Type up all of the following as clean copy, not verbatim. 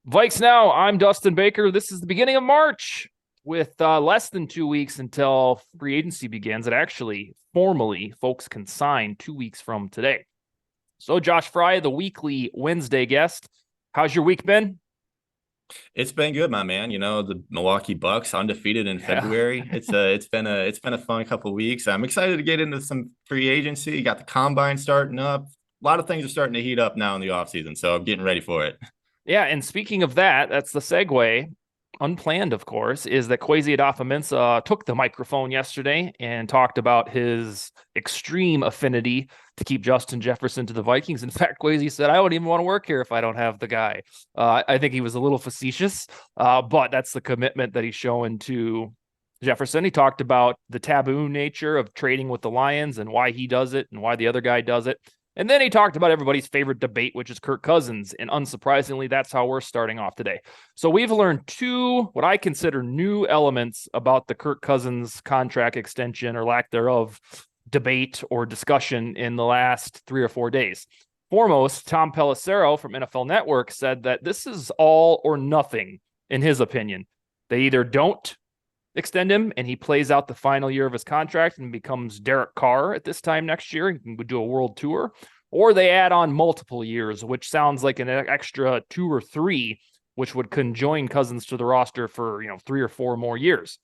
VikesNow, I'm Dustin Baker. This is the beginning of March with less than 2 weeks until free agency begins. It actually formally folks can sign 2 weeks from today. So Josh Frey, the weekly Wednesday guest. How's your week been? It's been good, my man. You know, the Milwaukee Bucks undefeated in Yeah. February. It's been a fun couple of weeks. I'm excited to get into some free agency. Got the combine starting up. A lot of things are starting to heat up now in the offseason, so I'm getting ready for it. Yeah, and speaking of that, that's the segue. Unplanned, of course, is that Kwesi Adofo-Mensah took the microphone yesterday and talked about his extreme affinity to keep Justin Jefferson to the Vikings. In fact, Kwesi said, "I wouldn't even want to work here if I don't have the guy." I think he was a little facetious, but that's the commitment that he's showing to Jefferson. He talked about the taboo nature of trading with the Lions and why he does it and why the other guy does it. And then he talked about everybody's favorite debate, which is Kirk Cousins. And unsurprisingly, that's how we're starting off today. So we've learned two, what I consider new elements about the Kirk Cousins contract extension or lack thereof debate or discussion in the last 3 or 4 days. Foremost, Tom Pelissero from NFL Network said that this is all or nothing, in his opinion. They either don't extend him and he plays out the final year of his contract and becomes Derek Carr at this time next year and would do a world tour, or they add on multiple years, which sounds like an extra 2 or 3, which would conjoin Cousins to the roster for 3 or 4 more years.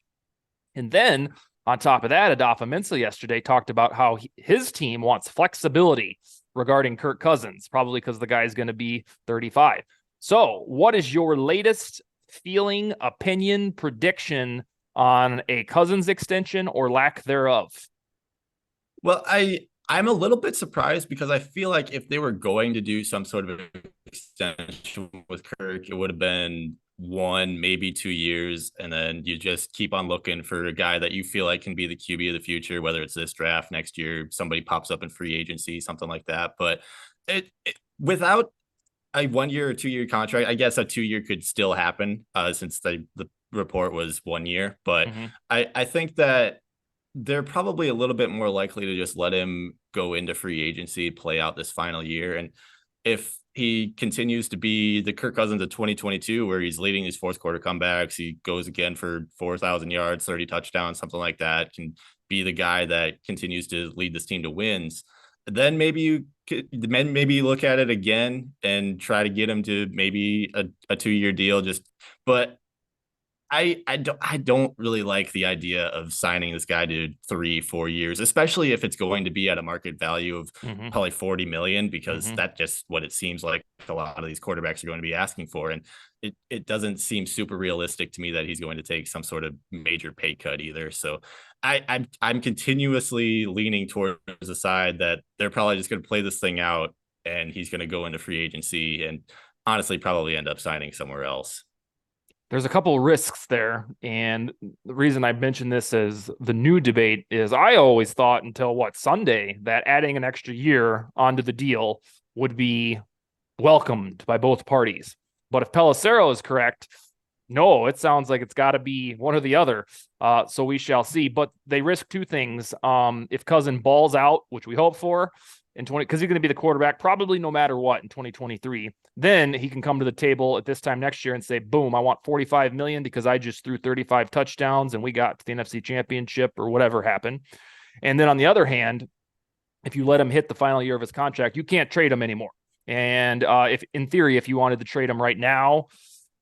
And then on top of that, Adofo-Mensah yesterday talked about how his team wants flexibility regarding Kirk Cousins, probably because the guy's going to be 35. So, what is your latest feeling, opinion, prediction on a Cousins extension or lack thereof? Well, I'm a little bit surprised because I feel like if they were going to do some sort of extension with Kirk, it would have been 1, maybe 2 years, and then you just keep on looking for a guy that you feel like can be the QB of the future, whether it's this draft next year, somebody pops up in free agency, something like that. But without a 1 year or 2 year contract, I guess a 2 year could still happen since the report was 1 year. But Mm-hmm. I think that they're probably a little bit more likely to just let him go into free agency, play out this final year. And if he continues to be the Kirk Cousins of 2022, where he's leading these fourth quarter comebacks, he goes again for 4,000 yards, 30 touchdowns, something like that, can be the guy that continues to lead this team to wins. Then maybe you look at it again and try to get him to maybe a 2 year deal. But I don't really like the idea of signing this guy to 3 4 years, especially if it's going to be at a market value of Mm-hmm. probably 40 million, because Mm-hmm. that's just what it seems like a lot of these quarterbacks are going to be asking for. And it doesn't seem super realistic to me that he's going to take some sort of major pay cut either. So I'm continuously leaning towards the side that they're probably just going to play this thing out and he's going to go into free agency and honestly probably end up signing somewhere else. There's a couple of risks there. And the reason I mentioned this as the new debate is I always thought until Sunday that adding an extra year onto the deal would be welcomed by both parties. But if Pelissero is correct, no, it sounds like it's got to be one or the other. So we shall see. But they risk two things. If Cousin balls out, which we hope for in 20, because he's going to be the quarterback probably no matter what in 2023, then he can come to the table at this time next year and say, boom, I want 45 million because I just threw 35 touchdowns and we got to the NFC Championship or whatever happened. And then on the other hand, if you let him hit the final year of his contract, you can't trade him anymore. And if in theory, if you wanted to trade him right now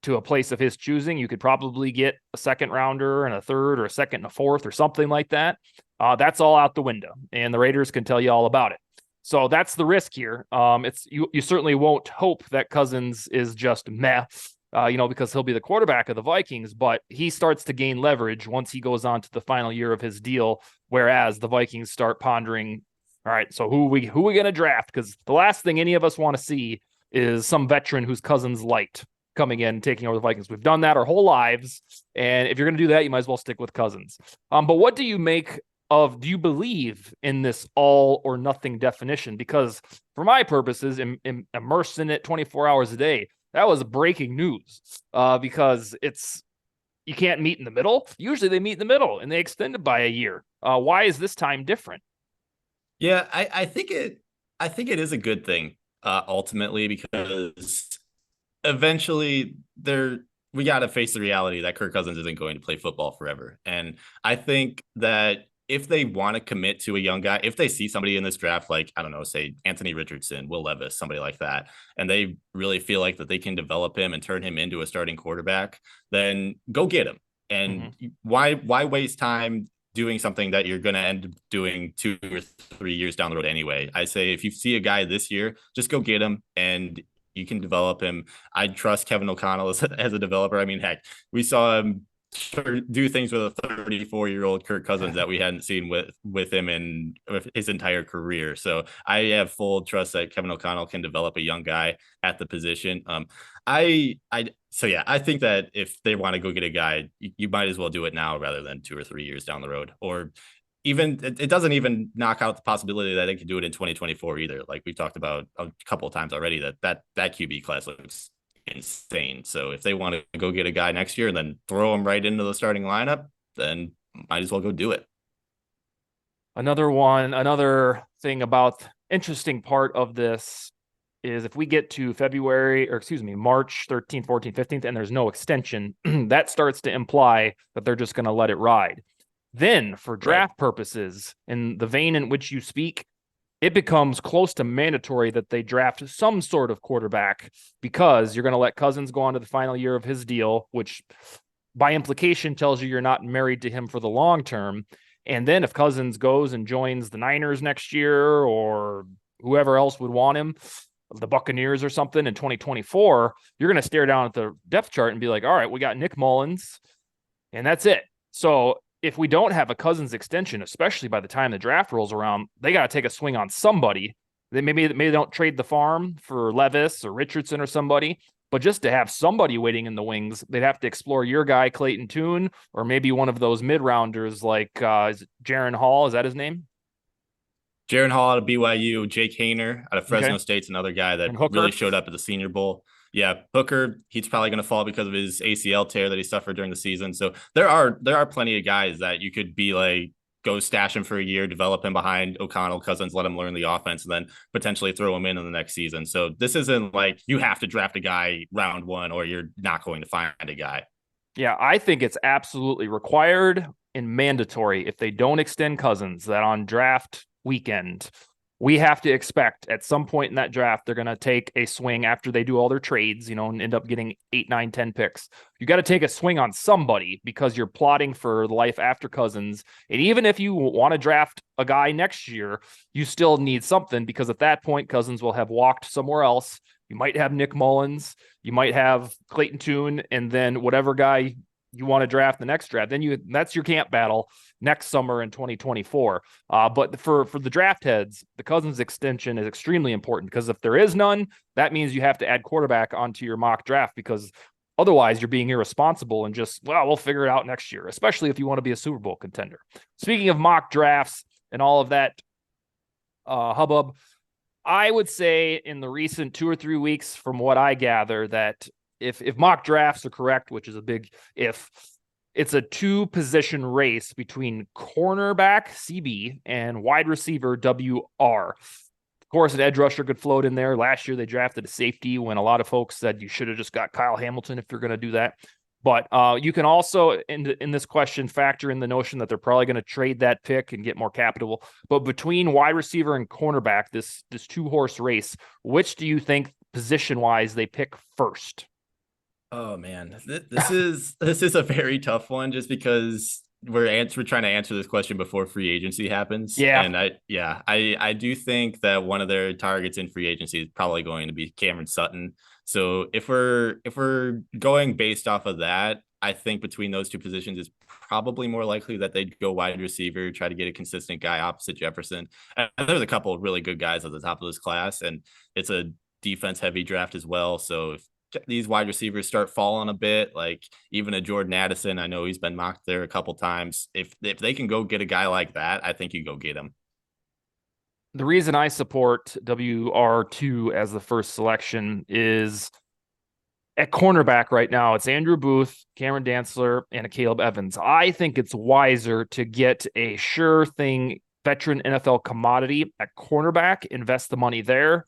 to a place of his choosing, you could probably get a second rounder and a third or a second and a fourth or something like that. That's all out the window, and the Raiders can tell you all about it. So that's the risk here. It's you certainly won't hope that Cousins is just meh, because he'll be the quarterback of the Vikings, but he starts to gain leverage once he goes on to the final year of his deal. Whereas the Vikings start pondering, all right, so who are we going to draft? Because the last thing any of us want to see is some veteran whose Cousins light coming in and taking over the Vikings. We've done that our whole lives, and if you're going to do that, you might as well stick with Cousins. But what do you make of? Do you believe in this all or nothing definition? Because for my purposes, immersed in it 24 hours a day, that was breaking news. Because you can't meet in the middle. Usually they meet in the middle and they extend it by a year. Why is this time different? Yeah, I think it is a good thing ultimately, because eventually we got to face the reality that Kirk Cousins isn't going to play football forever. And I think that if they want to commit to a young guy, if they see somebody in this draft, like, I don't know, say Anthony Richardson, Will Levis, somebody like that, and they really feel like that they can develop him and turn him into a starting quarterback, then go get him. And why waste time doing something that you're going to end up doing 2 or 3 years down the road anyway? I say if you see a guy this year, just go get him and you can develop him. I trust Kevin O'Connell as a developer. I mean, heck, we saw him do things with a 34-year-old Kirk Cousins that we hadn't seen with him in his entire career. So I have full trust that Kevin O'Connell can develop a young guy at the position. I think that if they want to go get a guy, you might as well do it now rather than 2 or 3 years down the road. Or even it doesn't even knock out the possibility that they could do it in 2024 either. Like we talked about a couple of times already, that QB class looks insane. So if they want to go get a guy next year and then throw him right into the starting lineup, then might as well go do it. Another thing about interesting part of this is if we get to March 13th, 14th, 15th, and there's no extension, that starts to imply that they're just going to let it ride. Then for draft purposes, in the vein in which you speak, it becomes close to mandatory that they draft some sort of quarterback because you're going to let Cousins go on to the final year of his deal, which by implication tells you you're not married to him for the long term. And then if Cousins goes and joins the Niners next year or whoever else would want him, the Buccaneers or something in 2024, you're going to stare down at the depth chart and be like, all right, we got Nick Mullins and that's it. So if we don't have a Cousins extension, especially by the time the draft rolls around, they got to take a swing on somebody. Maybe they don't trade the farm for Levis or Richardson or somebody, but just to have somebody waiting in the wings, they'd have to explore your guy, Clayton Tune, or maybe one of those mid-rounders like Jaron Hall. Is that his name? Jaron Hall out of BYU, Jake Hayner out of Fresno State's another guy that really showed up at the Senior Bowl. Yeah, Hooker, he's probably going to fall because of his ACL tear that he suffered during the season. So there are plenty of guys that you could be like, go stash him for a year, develop him behind O'Connell, Cousins, let him learn the offense, and then potentially throw him in the next season. So this isn't like you have to draft a guy round one or you're not going to find a guy. Yeah, I think it's absolutely required and mandatory if they don't extend Cousins that on draft weekend, we have to expect at some point in that draft, they're going to take a swing after they do all their trades, and end up getting 8, 9, 10 picks. You got to take a swing on somebody because you're plotting for life after Cousins. And even if you want to draft a guy next year, you still need something because at that point, Cousins will have walked somewhere else. You might have Nick Mullins, you might have Clayton Tune, and then whatever guy you want to draft the next draft, then that's your camp battle next summer in 2024. But for the draft heads, the Cousins extension is extremely important because if there is none, that means you have to add quarterback onto your mock draft because otherwise you're being irresponsible and just, we'll figure it out next year, especially if you want to be a Super Bowl contender. Speaking of mock drafts and all of that hubbub, I would say in the recent 2 or 3 weeks, from what I gather, that if mock drafts are correct, which is a big if, it's a 2-position race between cornerback CB and wide receiver WR. Of course, an edge rusher could float in there. Last year, they drafted a safety when a lot of folks said you should have just got Kyle Hamilton if you're going to do that. But you can also, in this question, factor in the notion that they're probably going to trade that pick and get more capital. But between wide receiver and cornerback, this 2-horse race, which do you think position-wise they pick first? Oh man, this is a very tough one just because we're trying to answer this question before free agency happens. Yeah. And I do think that one of their targets in free agency is probably going to be Cameron Sutton. So if we're going based off of that, I think between those two positions is probably more likely that they'd go wide receiver, try to get a consistent guy opposite Jefferson. And there's a couple of really good guys at the top of this class, and it's a defense heavy draft as well. So if these wide receivers start falling a bit, like even a Jordan Addison, I know he's been mocked there a couple times. If they can go get a guy like that, I think you go get him. The reason I support WR2 as the first selection is at cornerback right now, it's Andrew Booth, Cameron Dantzler, and a Caleb Evans. I think it's wiser to get a sure thing veteran NFL commodity at cornerback, invest the money there,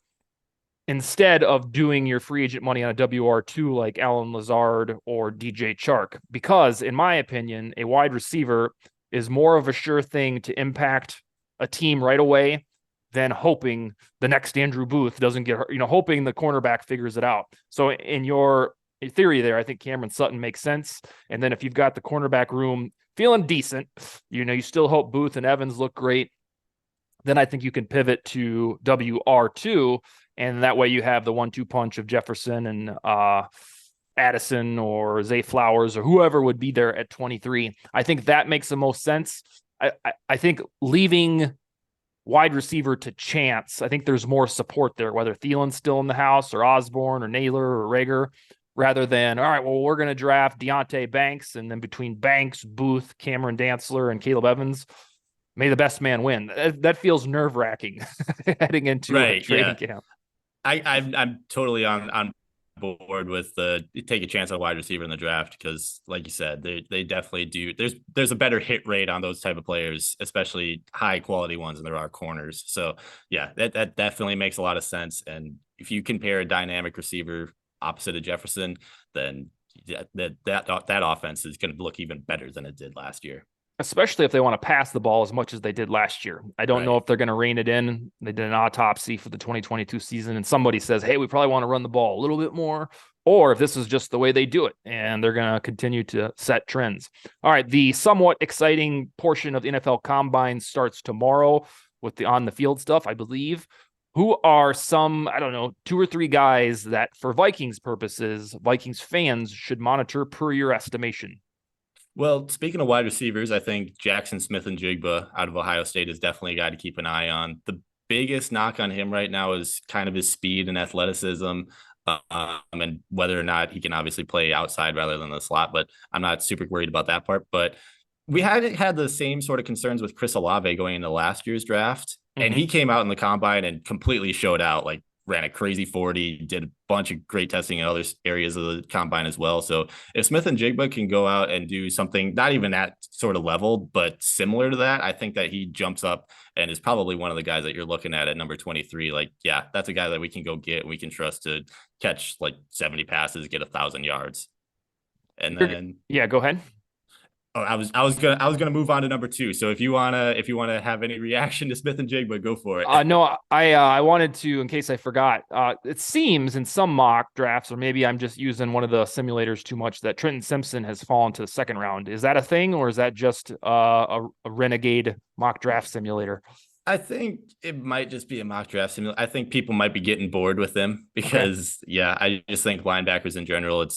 instead of doing your free agent money on a WR2 like Alan Lazard or DJ Chark. Because, in my opinion, a wide receiver is more of a sure thing to impact a team right away than hoping the next Andrew Booth doesn't get hurt, hoping the cornerback figures it out. So, in your theory there, I think Cameron Sutton makes sense. And then if you've got the cornerback room feeling decent, you still hope Booth and Evans look great. Then I think you can pivot to WR2, and that way you have the 1-2 punch of Jefferson and Addison or Zay Flowers or whoever would be there at 23. I think that makes the most sense. I think leaving wide receiver to chance, I think there's more support there, whether Thielen's still in the house or Osborne or Naylor or Rager, rather than, all right, well, we're going to draft Deonte Banks, and then between Banks, Booth, Cameron Dantzler, and Caleb Evans, may the best man win. That feels nerve-wracking heading into a training camp. I'm totally on board with the take a chance on a wide receiver in the draft because, like you said, they definitely do. There's a better hit rate on those type of players, especially high quality ones, and there are corners. So yeah, that definitely makes a lot of sense. And if you compare a dynamic receiver opposite of Jefferson, then that offense is going to look even better than it did last year. Especially if they want to pass the ball as much as they did last year. I don't know if they're going to rein it in. They did an autopsy for the 2022 season, and somebody says, hey, we probably want to run the ball a little bit more, or if this is just the way they do it, and they're going to continue to set trends. All right, the somewhat exciting portion of the NFL Combine starts tomorrow with the on-the-field stuff, I believe. Who are some, 2 or 3 guys that, for Vikings purposes, Vikings fans should monitor per your estimation? Well, speaking of wide receivers, I think Jackson Smith-Njigba out of Ohio State is definitely a guy to keep an eye on. The biggest knock on him right now is kind of his speed and athleticism, and whether or not he can obviously play outside rather than the slot, but I'm not super worried about that part. But we had the same sort of concerns with Chris Olave going into last year's draft, and he came out in the combine and completely showed out, like ran a crazy 40, did a bunch of great testing in other areas of the combine as well. So if Smith-Njigba can go out and do something, not even that sort of level, but similar to that, I think that he jumps up and is probably one of the guys that you're looking at number 23. Like, yeah, that's a guy that we can go get. We can trust to catch like 70 passes, get 1,000 yards. And then, yeah, go ahead. Oh, I was gonna move on to number 2. So if you wanna have any reaction to Smith-Njigba, go for it. No, I wanted to, in case I forgot. It seems in some mock drafts, or maybe I'm just using one of the simulators too much, that Trenton Simpson has fallen to the second round. Is that a thing, or is that just a renegade mock draft simulator? I think it might just be a mock draft simulator. I think people might be getting bored with him because, yeah, I just think linebackers in general,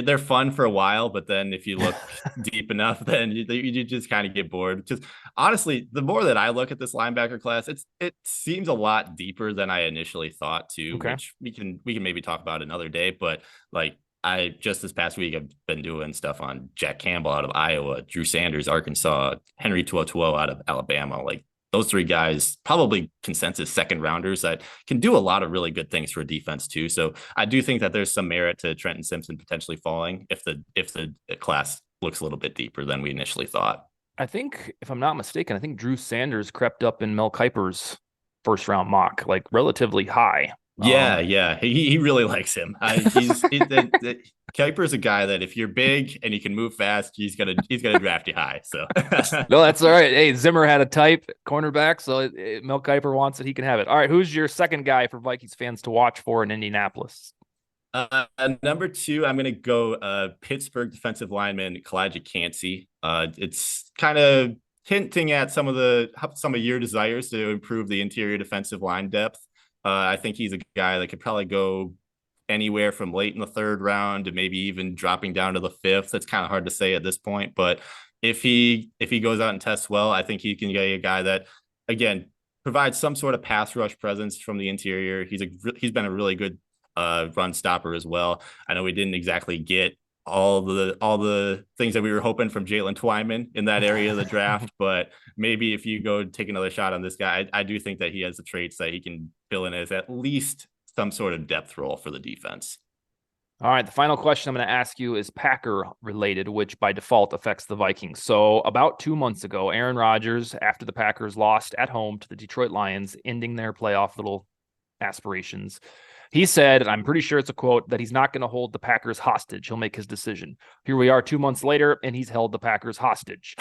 they're fun for a while, but then if you look deep enough, then you just kind of get bored. Just honestly, the more that I look at this linebacker class, it seems a lot deeper than I initially thought too, which we can maybe talk about another day. But like, I just this past week I've been doing stuff on Jack Campbell out of Iowa, Drew Sanders, Arkansas, Henry To'oTo'o out of Alabama. Like, those 3 guys, probably consensus second rounders that can do a lot of really good things for a defense too. So I do think that there's some merit to Trenton Simpson potentially falling if the class looks a little bit deeper than we initially thought. I think, if I'm not mistaken, I think Drew Sanders crept up in Mel Kiper's first round mock, like relatively high. Yeah. He really likes him. Kuiper's a guy that if you're big and you can move fast, he's gonna draft you high. So no, that's all right. Hey, Zimmer had a type cornerback, so Mel Kiper wants it. He can have it. All right, who's your second guy for Vikings fans to watch for in Indianapolis? Number 2, I'm gonna go Pittsburgh defensive lineman Kalijah Kancey. It's kind of hinting at some of your desires to improve the interior defensive line depth. I think he's a guy that could probably go anywhere from late in the 3rd round to maybe even dropping down to the 5th. That's kind of hard to say at this point, but if he goes out and tests well, I think he can get a guy that, again, provides some sort of pass rush presence from the interior. He's been a really good run stopper as well. I know we didn't exactly get all the things that we were hoping from Jalen Twyman in that area of the draft, but maybe if you go take another shot on this guy, I do think that he has the traits that he can fill in as at least some sort of depth role for the defense. All right, the final question I'm going to ask you is Packer related, which by default affects the Vikings. So about 2 months ago, Aaron Rodgers, after the Packers lost at home to the Detroit Lions, ending their playoff little aspirations, He said, and I'm pretty sure it's a quote, that he's not going to hold the Packers hostage. He'll make his decision. Here we are 2 months later, and he's held the Packers hostage.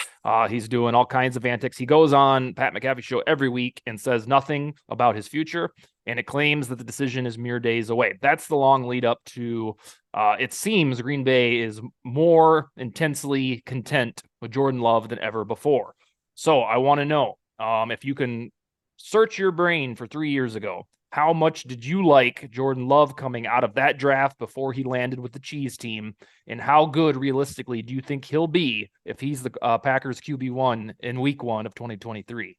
He's doing all kinds of antics. He goes on Pat McAfee's show every week and says nothing about his future, and it claims that the decision is mere days away. That's the long lead up to, it seems Green Bay is more intensely content with Jordan Love than ever before. So I want to know if you can search your brain for 3 years ago. How much did you like Jordan Love coming out of that draft before he landed with the cheese team? And how good, realistically, do you think he'll be if he's the Packers QB1 in week 1 of 2023?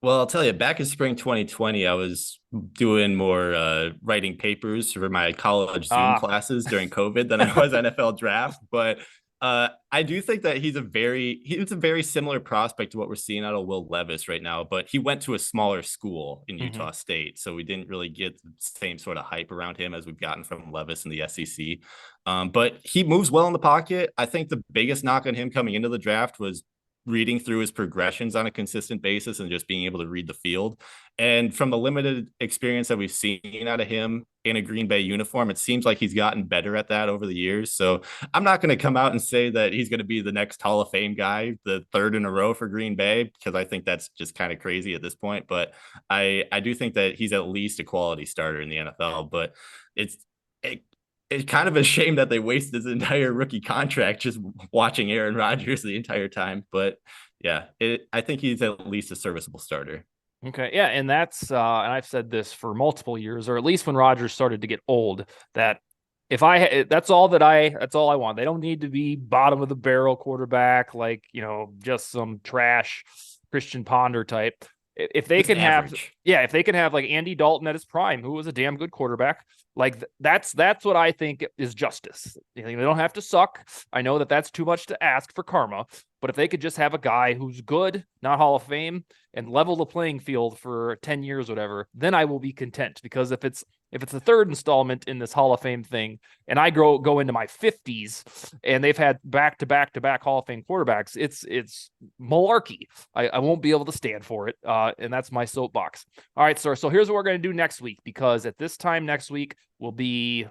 Well, I'll tell you, back in spring 2020, I was doing more writing papers for my college Zoom classes during COVID than I was NFL draft. But I do think that he's a very similar prospect to what we're seeing out of Will Levis right now. But he went to a smaller school in Utah State, so we didn't really get the same sort of hype around him as we've gotten from Levis in the SEC. But he moves well in the pocket. I think the biggest knock on him coming into the draft was reading through his progressions on a consistent basis and just being able to read the field. And from the limited experience that we've seen out of him in a Green Bay uniform, it seems like he's gotten better at that over the years. So I'm not going to come out and say that he's going to be the next Hall of Fame guy, the third in a row for Green Bay, because I think that's just kind of crazy at this point. But I do think that he's at least a quality starter in the NFL. But it's kind of a shame that they wasted his entire rookie contract just watching Aaron Rodgers the entire time. But yeah, I think he's at least a serviceable starter. Okay. Yeah. And that's, and I've said this for multiple years, or at least when Rodgers started to get old, that that's all I want. They don't need to be bottom of the barrel quarterback, like, just some trash Christian Ponder type. If they can have like Andy Dalton at his prime, who was a damn good quarterback, like that's what I think is justice. They don't have to suck. I know that that's too much to ask for karma, but if they could just have a guy who's good, not Hall of Fame, and level the playing field for 10 years, whatever, then I will be content. Because if it's the third installment in this Hall of Fame thing, and I go into my 50s, and they've had back to back Hall of Fame quarterbacks, it's malarkey. I won't be able to stand for it, and that's my soapbox. All right, sir. So here's what we're going to do next week, because at this time next week will be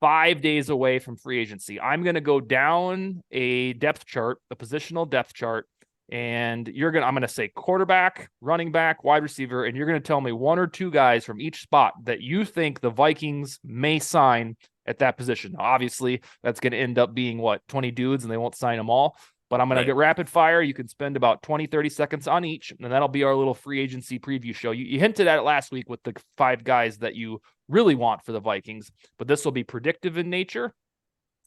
5 days away from free agency. I'm going to go down a depth chart, a positional depth chart, and I'm going to say quarterback, running back, wide receiver, and you're going to tell me one or two guys from each spot that you think the Vikings may sign at that position. Now, obviously, that's going to end up being 20 dudes, and they won't sign them all. But I'm going to get rapid fire. You can spend about 20, 30 seconds on each, and that'll be our little free agency preview show. You hinted at it last week with the 5 guys that you really want for the Vikings, but this will be predictive in nature.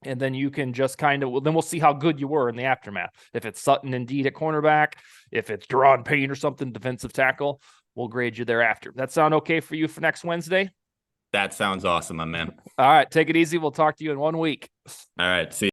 And then you can just then we'll see how good you were in the aftermath. If it's Sutton Indeed at cornerback, if it's Deron Payne or something, defensive tackle, we'll grade you thereafter. That sound okay for you for next Wednesday? That sounds awesome, my man. All right, take it easy. We'll talk to you in 1 week. All right, see you.